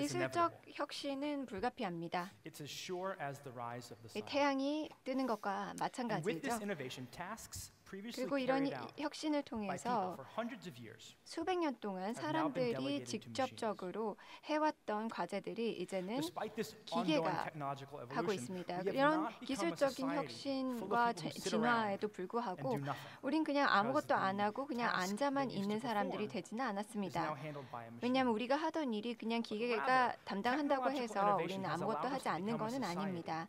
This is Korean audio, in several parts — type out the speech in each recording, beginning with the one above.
기술적 혁신은 불가피합니다. It's as sure as the rise of the sun. 태양이 뜨는 것과 And with this 마찬가지죠. innovation, tasks previously 그리고 이런 carried out 혁신을 by people 통해서 for hundreds of years 수백 년 동안 have now been 사람들이 delegated to 직접적으로 해왔던 과제들이 이제는 Despite this ongoing 기계가 technological 하고 evolution, 있습니다. we have 이런 not become a 기술적인 society full of 혁신과 people who sit around 진화에도 and 불구하고 do nothing. 우린 그냥 아무것도 안 하고 그냥 task 앉아만 that used 있는 to 사람들이 perform 되지는 is now 않았습니다. handled by a machine. 왜냐하면 우리가 하던 일이 그냥 기계가 담당한다고 해서 우리는 아무것도 하지 않는 것은 아닙니다.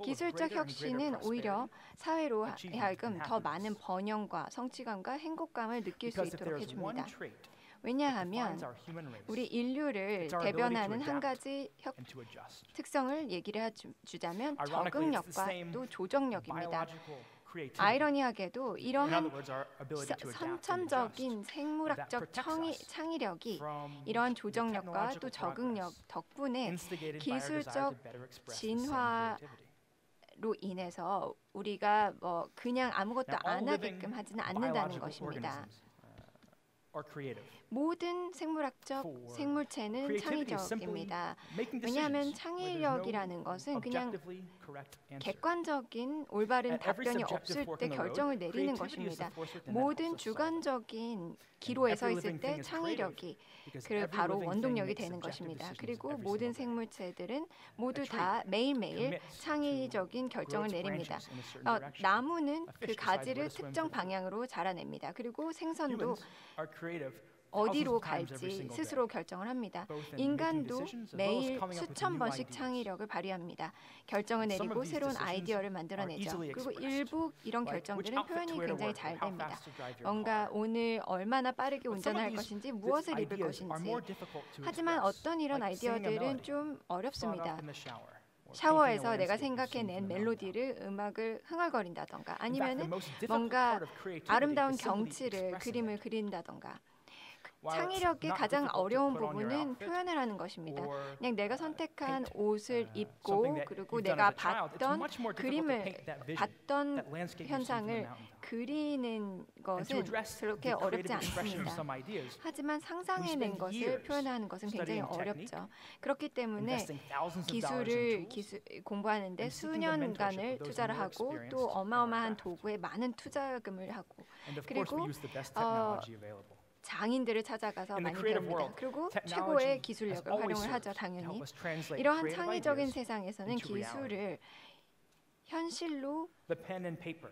기술적 혁신은 오히려 사회로 하여금 더 많은 번영과 성취감과 행복감을 느낄 수 Because if 있도록 there is one 해줍니다. trait that 왜냐하면 defines our human race, 우리 인류를 it's our ability 대변하는 to 한 adapt 가지 and to adjust. 특성을 얘기를 해주자면 Ironically, it's the 적응력과 same 또 조정력입니다. biological creativity. 아이러니하게도 In 이러한 other words, our ability to adapt and adjust 선천적인 생물학적 창의력이 이러한 조정력과 또 적응력 덕분에 instigated by our desire 기술적 to better express the same 진화 creativity. 로 인해서 우리가 뭐 그냥 아무것도 Now, all 안 living 하게끔 하지는 않는다는 biological 것입니다. organisms are creative. 모든 생물학적 For 생물체는 Creativity is simply 창의적입니다. making 왜냐하면 decisions where there's 창의력이라는 no 것은 그냥 objectively correct answer. 객관적인 올바른 At every 답변이 subjective 없을 fork 때 in the road, 결정을 내리는 creativity is the 것입니다. force within that 모든 helps us solve it. 주관적인 기로에 서 every 있을 living 때 thing is creative 창의력이 because 그 every 바로 living thing 원동력이 makes 되는 subjective 것입니다. decisions 그리고 every 모든 single day. 생물체들은 모두 A tree 다 매일매일 commits 창의적인 to grow 결정을 its 내립니다. branches in a certain direction. 나무는 A 그 fish decides where 가지를 to swim 특정 for food. 방향으로 자라냅니다. 그리고 생선도 Humans are creative 어디로 thousands of times every 갈지 single 스스로 day. 결정을 합니다. both in making 인간도 decisions as well as 매일 coming up with 수천 new 번씩 ideas. 창의력을 발휘합니다. 결정을 Some of 내리고 these 새로운 decisions 아이디어를 are 만들어내죠. easily 그리고 expressed, 일부 이런 like which 결정들은 outfit 표현이 to wear to 굉장히 work 잘 or how 됩니다. fast to drive your 뭔가 car. 오늘 얼마나 빠르게 But some of 운전할 these 것인지 무엇을 입을 ideas are 것인지. more difficult to 하지만 express, 어떤 이런 like singing a 아이디어들은 melody 좀 thought up 어렵습니다. in the shower, or painting a 샤워에서 내가 landscape or singing 생각해낸 from the mountaintop. 멜로디를 음악을 흥얼거린다던가 In fact, the 아니면은 most difficult 뭔가 part of creativity 아름다운 is simply 경치를 expressing 그림을 it. 그린다던가 While it's 창의력의 not 가장 difficult to 어려운 put on your 부분은 outfit 표현을 하는 것입니다. or, 그냥 내가 선택한 paint, 옷을 something 입고 that 그리고 you've done 내가 as a child, it's 봤던 much more difficult to 그림을 paint that vision, 봤던 that landscape you see from the 현상을 mountaintop. 그리는 And to 것은 address 그렇게 the 어렵지 creative expression of 않습니다. some ideas, 하지만 we 상상해낸 spend 것을 years 표현하는 것은 굉장히 studying technique, 어렵죠. 그렇기 때문에 investing thousands of dollars in 기술을 tools, 공부하는데 and seeking the mentorship 수년간을 of those 투자를 more 하고 experienced 또 in our 어마어마한 craft. 도구에 많은 투자금을 하고 And of course, we 그리고 use the best technology available. 장인들을 찾아가서 In the 많이 creative 배웁니다. world, 그리고 technology 최고의 has 기술력을 always 활용을 하죠, served to 당연히. help us translate 이러한 creative 창의적인 ideas 세상에서는 into reality. 기술을 현실로 The pen and paper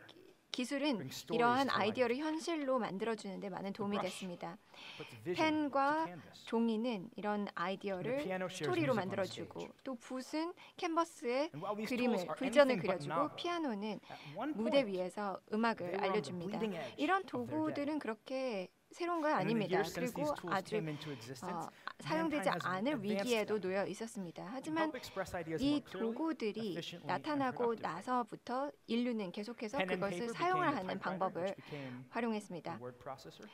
기술은 bring stories 이러한 to life. 아이디어를 현실로 만들어주는데 많은 도움이 brush 됐습니다. puts vision to 펜과 canvas. 종이는 이런 And the 아이디어를 piano shares 스토리로 music on the 만들어주고 stage. 또 붓은 캔버스에 And while these 그림을, tools are 글전을 anything but 그려주고 novel, 피아노는 at one 무대 point, 위에서 they 음악을 were on the 알려줍니다. bleeding edge 이런 of their day. 도구들은 그렇게 새로운 건 And in the 아닙니다. years since these 그리고 tools 아주 came into existence, 사용되지 mankind has 않을 advanced 위기에도 them 놓여 있었습니다. to 하지만 help express ideas 이 more clearly, 도구들이 efficiently, and 나타나고 productively. 나서부터 인류는 계속해서 Pen and 그것을 paper 사용을 became the 하는 typewriter, 방법을 which became 활용했습니다. the word processor.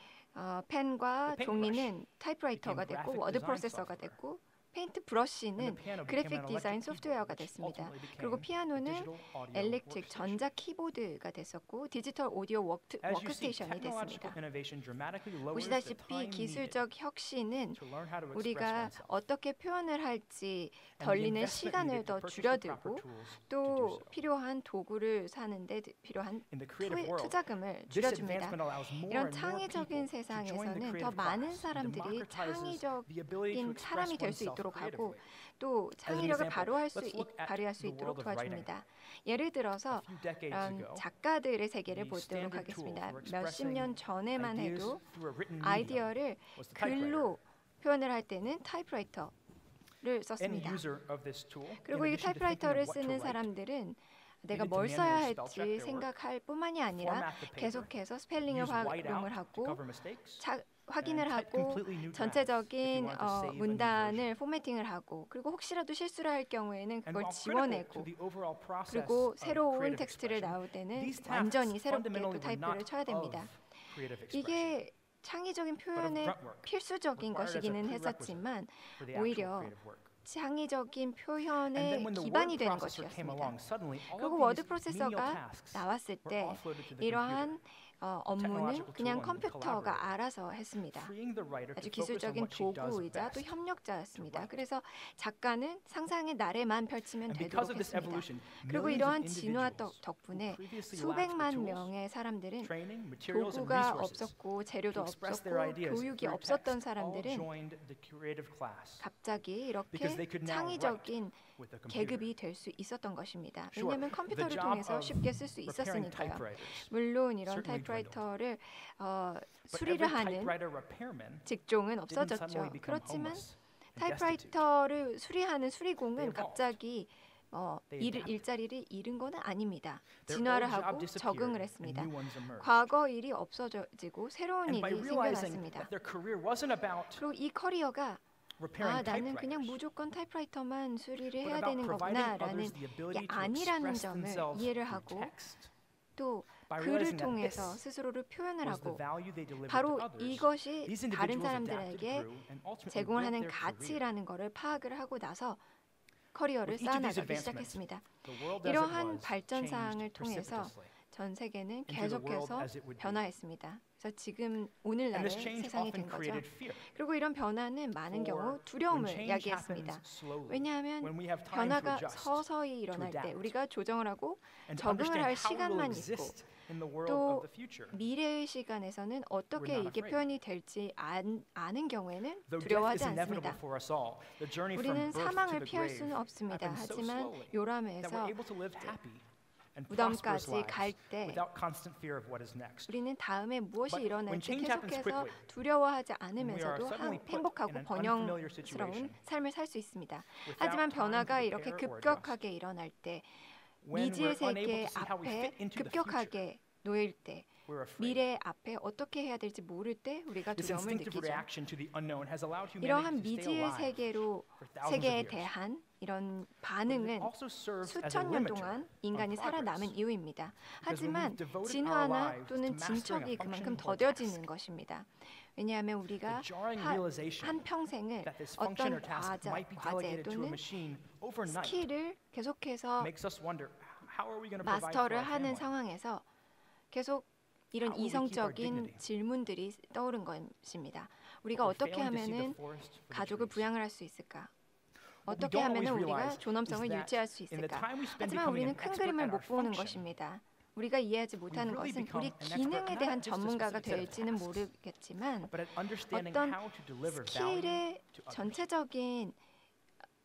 펜과 The paintbrush 종이는 타이프라이터가 became 됐고 graphic 워드 design 프로세서가 software. 됐고 페인트 브러쉬는 And the piano became 그래픽 an 디자인 electric 소프트웨어가 keyboard, which 됐습니다. ultimately 그리고 became a 피아노는 digital audio 엘렉트릭 workstation. 전자 키보드가 됐었고 디지털 오디오 As you see, 워크스테이션이 technological 됐습니다. innovation dramatically lowers the 보시다시피 time needed 기술적 혁신은 to learn how to express 우리가 oneself. 어떻게 표현을 할지 And the 걸리는 investment 시간을 needed to 더 purchase the 줄여들고 proper tools to do 또 so. 필요한 도구를 사는데 필요한 In the creative world, 투자금을 this 줄여줍니다. advancement allows more 이런 and more 창의적인 people to join the 세상에서는 더 creative 많은 class and 사람들이 democratizes the ability to 창의적인 express 사람이 될 수 oneself 있도록 하고 creatively. 또 창의력을 example, let's look at 발휘할 수 the 있도록 world of writing. 도와줍니다. 예를 들어서 A few decades ago, 작가들의 세계를 the 보도록 standard 하겠습니다. tool for 몇십 년 expressing 전에만 ideas 해도 through a written medium 아이디어를 was the typewriter. 글로 표현을 할 때는 타이프라이터를 Any 썼습니다. user of this tool, in 그리고 이 addition to thinking 타이프라이터를 of what to 쓰는 write, 사람들은 내가 needed to 뭘 써야 manually spell check 할지 their work, 생각할 뿐만이 아니라 format the paper, 계속해서 스펠링을 use whiteout 활용을 to 하고 cover mistakes, 확인을 and type 하고 completely new drafts if you 전체적인 wanted to save a new 문단을 version. 포매팅을 하고 그리고 혹시라도 실수를 할 경우에는 And 그걸 while critical 지워내고 to the overall process 그리고 of 새로운 creative 텍스트를 expression, 나올 때는 these tasks 완전히 새롭게 fundamentally 또 were 타이프를 not 쳐야 됩니다. of creative expression, 이게 창의적인 표현의 grunt work, 필수적인 required as a 것이기는 prerequisite 했었지만 for the actual 오히려 creative work. 창의적인 And 표현의 then when the 기반이 word 되는 processor came 것이었습니다. along, suddenly all 그리고 of 워드 these menial 프로세서가 tasks 나왔을 were 때 offloaded to the 이러한 computer. 업무는 그냥 컴퓨터가 알아서 했습니다. 아주 기술적인 도구이자 또 협력자였습니다. 그래서 작가는 상상의 나래만 펼치면 되도록 했습니다. 그리고 이러한 진화 덕분에 수백만 명의 사람들은 도구가 없었고 재료도 없었고 교육이 없었던 사람들은 갑자기 이렇게 창의적인 계급이 될 수 있었던 것입니다. 왜냐하면 컴퓨터를 통해서 쉽게 쓸 수 있었으니까요. 물론 이런 타이프라이터를 수리를 하는 직종은 없어졌죠. 그렇지만 타이프라이터를 수리하는 수리공은 갑자기 일자리를 잃은 것은 아닙니다. 진화를 하고 적응을 했습니다. 과거 일이 없어지고 새로운 일이 생겨났습니다. 그리고 이 커리어가 나는 그냥 무조건 타이프라이터만 수리를 해야 되는 거구나 라는 게 아니라는 점을 이해를 하고 또 글을 통해서 스스로를 표현을 하고 바로 이것이 다른 사람들에게 제공을 하는 가치라는 것을 파악을 하고 나서 커리어를 쌓아나가기 시작했습니다. 이러한 발전사항을 통해서 전 세계는 계속해서 변화했습니다. 그래서 지금 오늘날의 세상이 된 거죠. 그리고 이런 변화는 많은 경우 두려움을 야기했습니다. 왜냐하면 변화가 서서히 일어날 때 우리가 조정을 하고 적응을 할 시간만 있고 또 미래의 시간에서는 어떻게 이게 표현이 될지 아는 경우에는 두려워하지 않습니다. 우리는 사망을 피할 수는 없습니다. 하지만 요람에서 무덤까지 갈 때 우리는 다음에 무엇이 일어날지 계속해서 두려워하지 않으면서도 행복하고 번영스러운 삶을 살 수 있습니다. 하지만 변화가 이렇게 급격하게 일어날 때 미지의 세계 앞에 급격하게 놓일 때 미래 앞에 어떻게 해야 될지 모를 때 우리가 두려움을 느끼죠. 이러한 미지의 세계에 대한 이런 반응은 수천 년 동안 인간이 살아남은 이유입니다. 하지만 진화나 또는 진척이 그만큼 더뎌지는 것입니다. 왜냐하면 우리가 한 평생을 어떤 과제 또는 스킬을 계속해서 마스터를 하는 상황에서 계속 이런 이성적인 질문들이 떠오른 것입니다. 우리가 어떻게 하면은 가족을 부양을 할 수 있을까? 어떻게 하면은 우리가 존엄성을 유지할 수 있을까? 하지만 우리는 큰 그림을 못 보는 것입니다. 우리가 이해하지 못하는 것은 우리 기능에 대한 전문가가 될지는 모르겠지만 어떤 스킬의 전체적인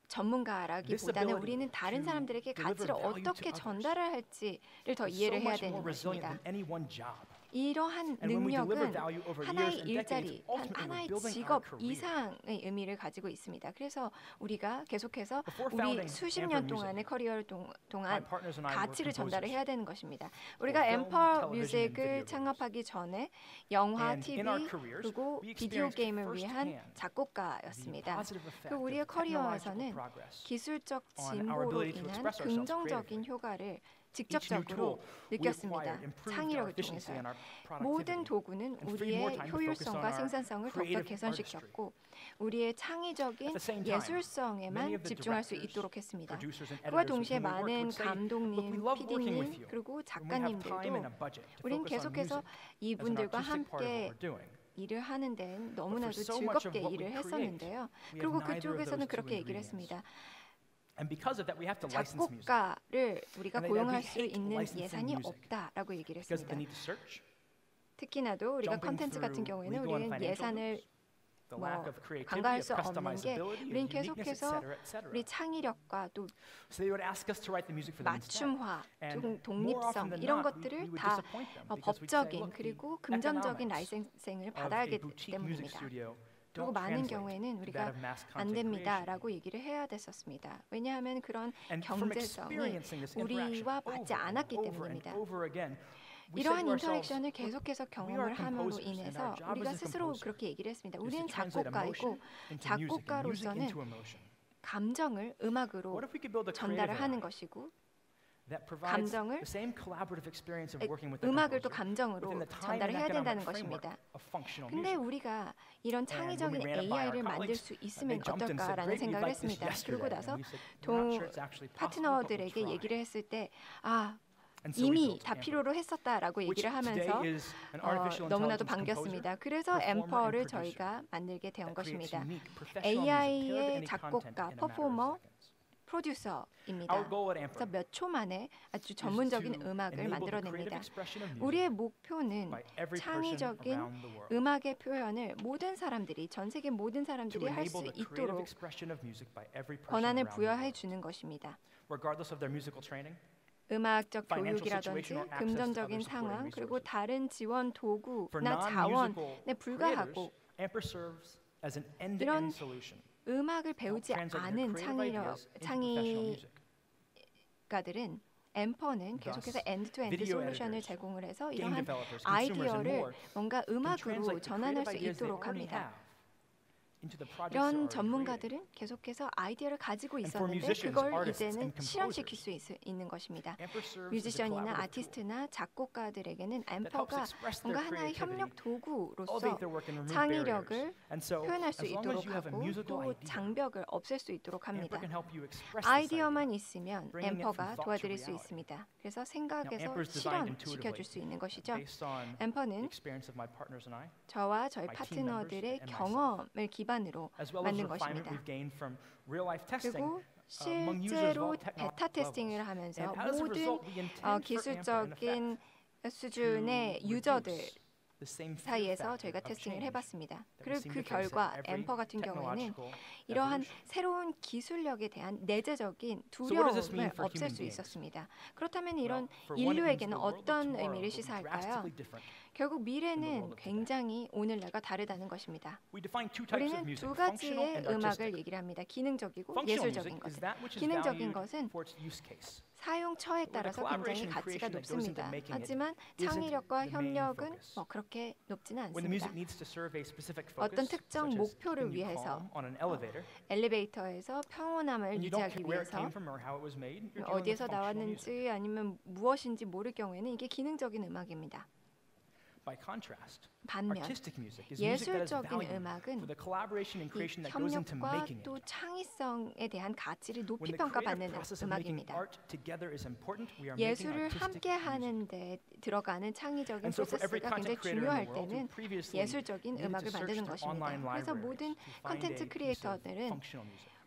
전문가라기보다는 우리는 다른 사람들에게 가치를 어떻게 전달을 할지를 더 이해를 해야 되는 것입니다. 이러한 능력은 하나의 일자리, 하나의 직업 이상의 의미를 가지고 있습니다. 그래서 우리가 계속해서 우리 수십 년 동안의 커리어 동안 가치를 전달을 해야 되는 것입니다. 우리가 엠퍼 뮤직을 창업하기 전에 영화, TV, 그리고 비디오 게임을 위한 작곡가였습니다. 그리고 우리의 커리어에서는 기술적 진보로 인한 긍정적인 효과를 직접적으로 느꼈습니다. 창의력을 통해서요. 모든 도구는 우리의 효율성과 생산성을 더욱더 개선시켰고 우리의 창의적인 예술성에만 집중할 수 있도록 했습니다. 그와 동시에 많은 감독님, PD님, 그리고 작가님들도 우린 계속해서 이분들과 함께 일을 하는 데는 너무나도 즐겁게 일을 했었는데요. 그리고 그쪽에서는 그렇게 얘기를 했습니다. 작곡가를 우리가 고용할 수 있는 예산이 없다라고 얘기를 했습니다. 특히나도 우리가 컨텐츠 같은 경우에는 우리는 예산을 간과할 수 없는 게 우리는 계속해서 우리 창의력과 또 맞춤화, 독립성 이런 것들을 다 법적인 그리고 금전적인 라이센싱을 받아야 하기 때문입니다. 그리고 많은 경우에는 우리가 안 됩니다라고 얘기를 해야 됐었습니다. 왜냐하면 그런 경제성이 우리와 맞지 않았기 때문입니다. 이러한 인터랙션을 계속해서 경험을 함으로 인해서 우리가 스스로 그렇게 얘기를 했습니다. 우리는 작곡가이고 작곡가로서는 감정을 음악으로 전달을 하는 것이고 감정을 음악을 또 감정으로 전달을 해야 된다는 것입니다. 근데 우리가 이런 창의적인 AI를 만들 수 있으면 어떨까라는 생각을 했습니다. 그러고 나서 파트너들에게 얘기를 했을 때 이미 다 필요로 했었다라고 얘기를 하면서 너무나도 반겼습니다. 그래서 앰퍼를 저희가 만들게 된 것입니다. AI의 작곡가, 퍼포머, 프로듀서입니다. 그래서 몇 초 만에 아주 전문적인 음악을 만들어냅니다. 우리의 목표는 창의적인 음악의 표현을 모든 사람들이, 전 세계 모든 사람들이 할 수 있도록 권한을 부여해 주는 것입니다. 음악적 교육이라든지 금전적인 상황, 그리고 다른 지원 도구나 자원에 불과하고 이런 음악을 배우지 않은 창의가들은 앰퍼는 계속해서 엔드-투-엔드 솔루션을 제공을 해서 이러한 아이디어를 뭔가 음악으로 전환할 수 있도록 합니다. 이런 전문가들은 계속해서 아이디어를 가지고 있었는데 그걸 이제는 실현시킬 수 있는 것입니다. 뮤지션이나 아티스트나 작곡가들에게는 앰퍼가 뭔가 하나의 협력 도구로서 창의력을 표현할 수 있도록 하고 또 장벽을 없앨 수 있도록 합니다. 아이디어만 있으면 앰퍼가 도와드릴 수 있습니다. 그래서 생각에서 실현시켜줄 수 있는 것이죠. 앰퍼는 저와 저희 파트너들의 경험을 기반으로 만든 것입니다. 그리고 실제로 베타 테스팅을 하면서 모든 기술적인 수준의 유저들 사이에서 저희가 테스팅을 해봤습니다. 그리고 그 결과 앰퍼 같은 경우에는 이러한 새로운 기술력에 대한 내재적인 두려움을 없앨 수 있었습니다. 그렇다면 이런 인류에게는 어떤 의미를 시사할까요? 결국 미래는 굉장히 오늘날과 다르다는 것입니다. 우리는 두 가지의 음악을 얘기를 합니다. 기능적이고 예술적인 것은. 기능적인 것은 사용처에 따라서 굉장히 가치가 높습니다. 하지만 창의력과 협력은 그렇게 높지는 않습니다. 어떤 특정 목표를 위해서 엘리베이터에서 평온함을 유지하기 위해서 어디에서 나왔는지 아니면 무엇인지 모를 경우에는 이게 기능적인 음악입니다. 반면 예술적인 음악은 이 협력과 또 창의성에 대한 가치를 높이 평가받는 음악입니다. 예술을 함께 하는 데 들어가는 창의적인 프로세스가 굉장히 중요할 때는 예술적인 음악을 만드는 것입니다. 그래서 모든 콘텐츠 크리에이터들은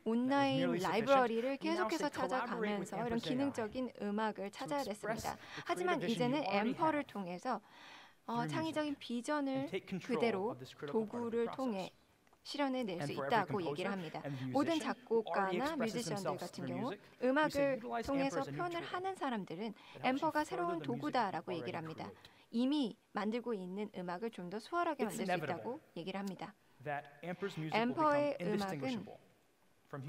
온라인 라이브러리를 계속해서 찾아가면서 이런 기능적인 음악을 찾아야 됐습니다. 하지만 이제는 앰퍼를 통해서 창의적인 비전을 그대로 도구를 통해 실현해낼 수 있다고 얘기를 합니다. 모든 작곡가나 뮤지션들 같은 경우 음악을 통해서 표현을 하는 사람들은 앰퍼가 새로운 도구다라고 얘기를 합니다. 이미 만들고 있는 음악을 좀 더 수월하게 만들 수 있다고 얘기를 합니다. 앰퍼의 음악은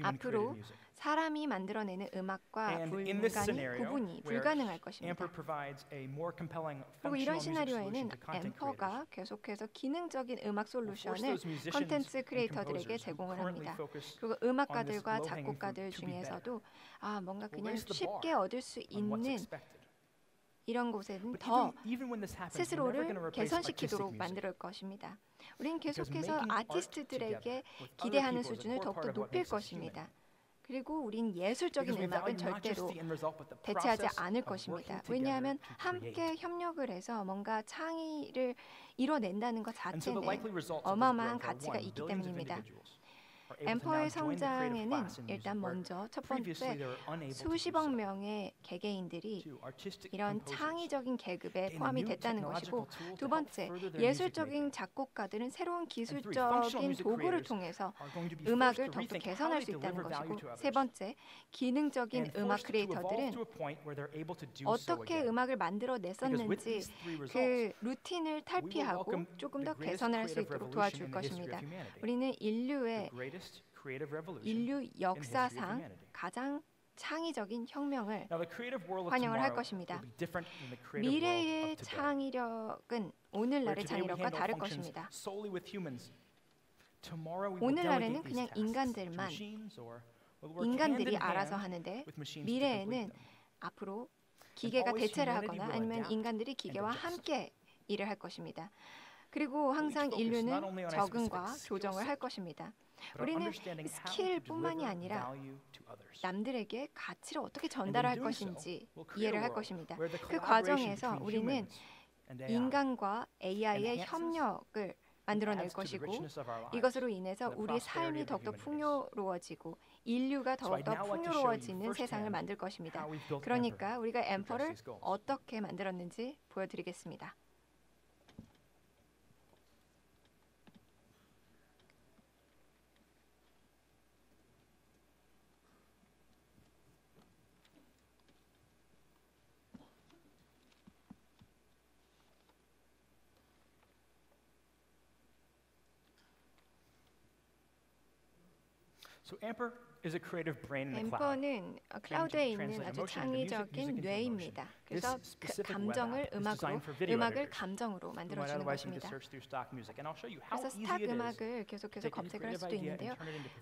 앞으로 사람이 만들어내는 음악과 구분이 불가능할 것입니다. 그리고 이런 시나리오에는 앰퍼가 계속해서 기능적인 음악 솔루션을 콘텐츠 크리에이터들에게 제공을 합니다. 그리고 음악가들과 작곡가들 중에서도 뭔가 그냥 쉽게 얻을 수 있는 이런 곳에는 더 스스로를 개선시키도록 만들 것입니다. 우리는 계속해서 아티스트들에게 기대하는 수준을 더욱더 높일 것입니다. 그리고 우린 예술적인 음악은 절대로 대체하지 않을 것입니다. 왜냐하면 함께 협력을 해서 뭔가 창의를 이뤄낸다는 것 자체는 어마어마한 가치가 있기 때문입니다. 앰퍼의 성장에는 일단 먼저 첫 번째 수십억 명의 개개인들이 이런 창의적인 계급에 포함이 됐다는 것이고, 두 번째 예술적인 작곡가들은 새로운 기술적인 도구를 통해서 음악을 더욱더 개선할 수 있다는 것이고, 세 번째 기능적인 음악 크리에이터들은 어떻게 음악을 만들어냈었는지 그 루틴을 탈피하고 조금 더 개선할 수 있도록 도와줄 것입니다. 우리는 인류 역사상 가장 창의적인 혁명을 환영을 할 것입니다. 미래의 창의력은 오늘날의 창의력과 다를 것입니다. 오늘날에는 그냥 인간들이 알아서 하는데, 미래에는 앞으로 기계가 대체를 하거나 아니면 인간들이 기계와 함께 일을 할 것입니다. 그리고 항상 인류는 적응과 조정을 할 것입니다. but on 우리는 understanding how to 스킬뿐만이 deliver 아니라 value to others. 남들에게 가치를 어떻게 And in 전달할 doing so, 것인지 we'll create a 이해를 할 world 것입니다. where the 그 collaboration 과정에서 between 우리는 humans and AI 인간과 AI의 enhances 협력을 만들어낼 adds to the 것이고 richness of our lives. 이것으로 인해서 and the 우리의 prosperity 삶이 of the 더욱더 human race. 풍요로워지고 인류가 So I'd 더욱더 now like to show you 풍요로워지는 세상을 firsthand 만들 것입니다. how we've built 그러니까 Amper 우리가 to address 앰퍼를 these goals. 어떻게 만들었는지 보여드리겠습니다. So Amper is a creative brain in the cloud. 앰퍼는 클라우드에 있는 아주 창의적인 뇌입니다. 그래서 그 감정을 음악을 감정으로 만들어주는 것입니다. 그래서 스탁 음악을 계속해서 검색을 할 수도 있는데요.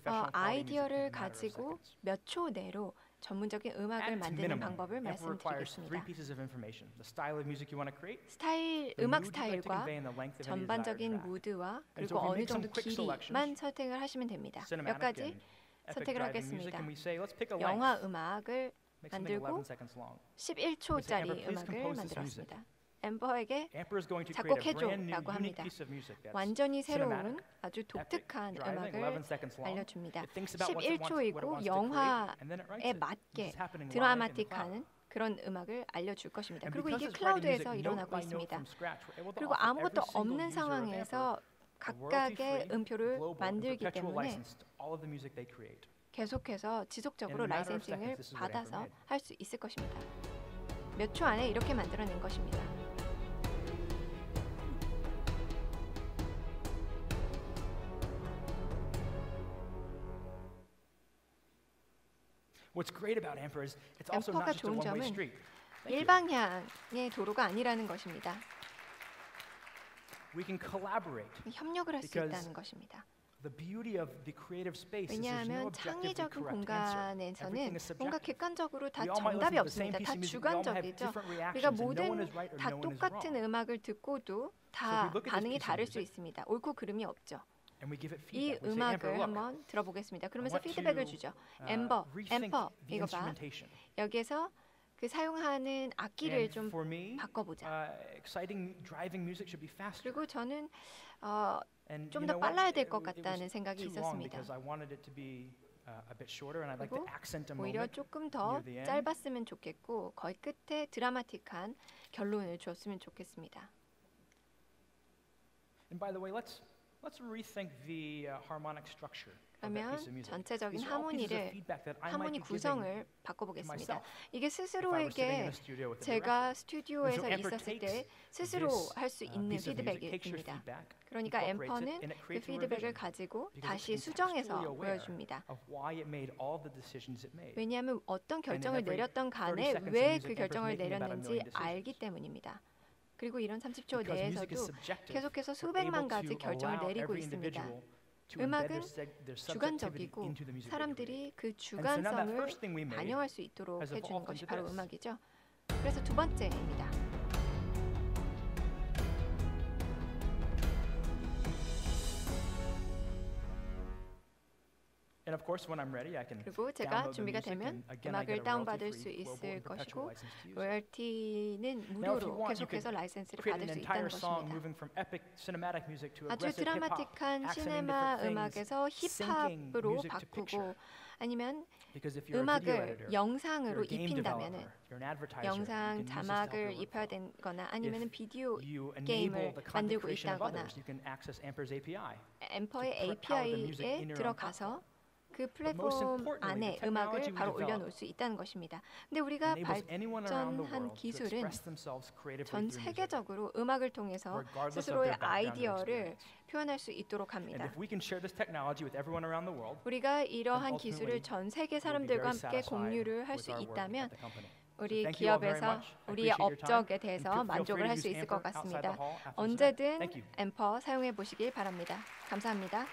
아이디어를 가지고 몇 초 내로 전문적인 음악을 만드는 방법을 말씀드리겠습니다. 음악 스타일과 전반적인 무드와 그리고 어느 정도 길이만 선택을 하시면 됩니다. 몇 가지 선택을 하겠습니다. 영화 음악을 만들고 11초짜리 음악을 만들었습니다. 앰퍼에게 작곡해줘라고 합니다. 완전히 새로운 아주 독특한 음악을 알려줍니다. 11초이고 영화에 맞게 드라마틱한 그런 음악을 알려줄 것입니다. 그리고 이게 클라우드에서 일어나고 있습니다. 그리고 아무것도 없는 상황에서 각각의 음표를 만들기 때문에 계속해서 지속적으로 라이센싱을 받아서 할 수 있을 것입니다. 몇 초 안에 이렇게 만들어낸 것입니다. 앰퍼가 좋은 점은 일방향의 도로가 아니라는 것입니다. 협력을 할 수 있다는 것입니다. 왜냐하면 창의적인 공간에서는 뭔가 객관적으로 다 정답이 없습니다. 다 주관적이죠. 우리가 모든 다 똑같은 음악을 듣고도 다 반응이 다를 수 있습니다. 옳고 그름이 없죠. 이 음악을 한번 들어보겠습니다. 그러면서 피드백을 주죠. 앰퍼, 이거 봐. 여기에서 그 사용하는 악기를 좀 바꿔보자. 그리고 저는 좀 더 빨라야 될 것 같다는 생각이 있었습니다. 그리고 오히려 조금 더 짧았으면 좋겠고 거의 끝에 드라마틱한 결론을 주었으면 좋겠습니다. 그러면 전체적인 하모니 구성을 바꿔보겠습니다. 이게 스스로에게 제가 스튜디오에서 있었을 때 스스로 할 수 있는 피드백입니다. 그러니까 앰퍼는 그 피드백을 가지고 다시 수정해서 보여줍니다. 왜냐하면 어떤 결정을 내렸던 간에 왜 그 결정을 내렸는지 알기 때문입니다. 그리고 이런 30초 내에서도 계속해서 수백만 가지 결정을 내리고 있습니다. 음악은 주관적이고 사람들이 그 주관성을 반영할 수 있도록 해주는 것이 바로 음악이죠. 그래서 두 번째입니다. 그리고 제가 준비가 되면 음악을 다운받을 수 있을 것이고 로열티는 무료로 계속해서 라이센스를 받을 수 있다는 것입니다. 아주 드라마틱한 시네마 음악에서 힙합으로 바꾸고 아니면 음악을 영상으로 입힌다면 영상 자막을 입혀야 되거나 아니면 비디오 게임을 만들고 있다거나 앰퍼의 API에 들어가서 그 플랫폼 안에 음악을 바로 올려놓을 수 있다는 것입니다. 근데 우리가 발전한 기술은 전 세계적으로 음악을 통해서 스스로의 아이디어를 표현할 수 있도록 합니다. 우리가 이러한 기술을 전 세계 사람들과 함께 공유를 할 수 있다면 우리 기업에서 우리의 업적에 대해서 만족을 할 수 있을 것 같습니다. 언제든 앰퍼 사용해 보시길 바랍니다. 감사합니다.